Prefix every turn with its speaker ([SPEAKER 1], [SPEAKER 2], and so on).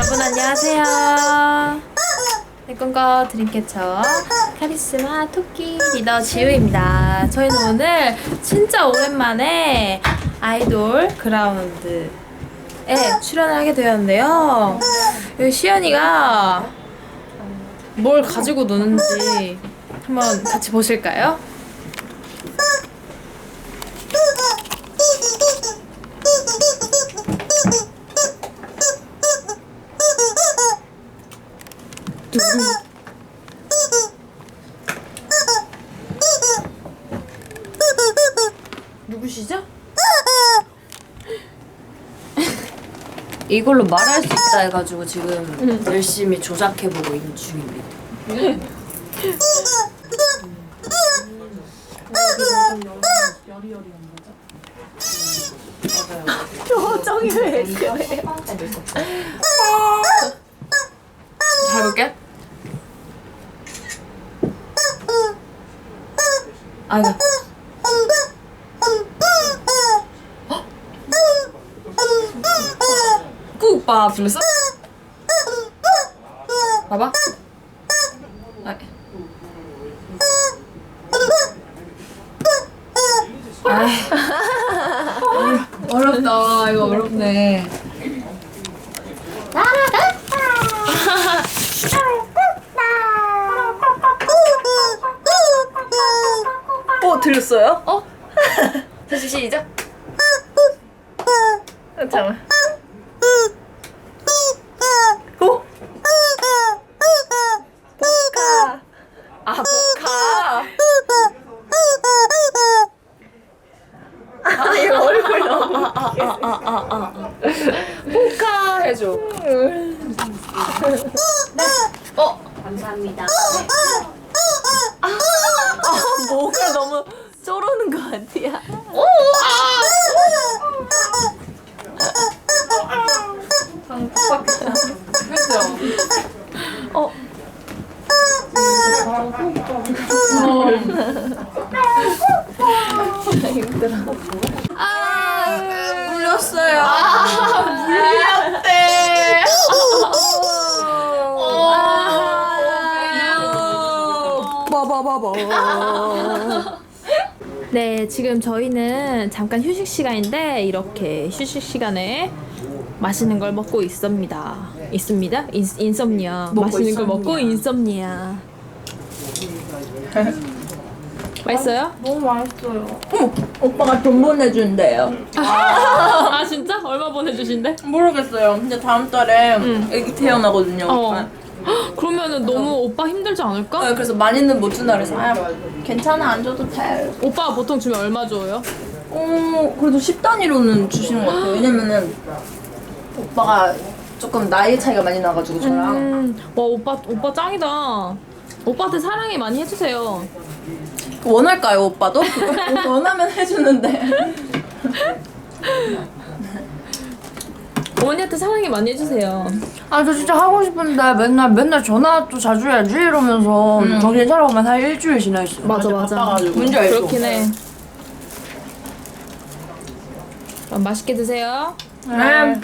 [SPEAKER 1] 여러분 안녕하세요. 내 꿈꿔 드림캐쳐 카리스마 토끼 리더 지우입니다. 저희는 오늘 진짜 오랜만에 아이돌 그라운드에 출연을 하게 되었는데요. 여기 시연이가 뭘 가지고 노는지 한번 같이 보실까요? 누구시죠?
[SPEAKER 2] 이걸로 말할 수 있다 해가지고 지금 열심히 조작해보고 있는 중입니다.
[SPEAKER 1] 표정이 왜 그래? 잘 볼게.
[SPEAKER 2] 아이고.
[SPEAKER 1] 꾹 오빠 들렸어? 봐봐. 어렵다. 이거 어렵네.
[SPEAKER 2] 들렸어요?
[SPEAKER 1] 어? 다시 시작.
[SPEAKER 2] 잠깐만. 보카. 아, 보카. 아, 이거 얼굴 너무 보카 해줘.
[SPEAKER 3] 감사합니다.
[SPEAKER 2] 목을 너무 쪼르는 것 같아요.
[SPEAKER 1] 그죠?
[SPEAKER 2] 물렸어요.
[SPEAKER 1] 물렸대. 네, 지금 저희는 잠깐 휴식 시간인데 이렇게 휴식 시간에 맛있는 걸 먹고 있습니다. 인썸니아. 맛있는 걸 먹고 인썸니아. 맛있어요?
[SPEAKER 3] 너무 맛있어요.
[SPEAKER 2] 오빠가 돈 보내준대요.
[SPEAKER 1] 아 진짜? 얼마 보내주신대?
[SPEAKER 2] 모르겠어요. 근데 다음 달에 애기 태어나거든요. 오빠.
[SPEAKER 1] 그러면은 너무 오빠 힘들지 않을까?
[SPEAKER 2] 네, 그래서 많이는 못 준다 그래서 괜찮아 안 줘도 돼.
[SPEAKER 1] 오빠가 보통 주면 얼마 줘요?
[SPEAKER 2] 그래도 10단위로는 주시는 것 같아요. 왜냐면은 오빠가 조금 나이 차이가 많이 나가지고 저랑
[SPEAKER 1] 와 오빠 짱이다. 오빠한테 사랑해 많이 해주세요.
[SPEAKER 2] 원할까요 오빠도? 원하면 해주는데.
[SPEAKER 1] 어머니한테 사랑해 많이 해주세요.
[SPEAKER 3] 아, 저 진짜 하고 싶은데 맨날 전화 또 자주 해야지 이러면서 정신 차려보면 한 일주일 지나 있어.
[SPEAKER 1] 맞아.
[SPEAKER 2] 뭔지 알죠?
[SPEAKER 1] 그렇긴 해. 그럼 맛있게 드세요.
[SPEAKER 3] 네.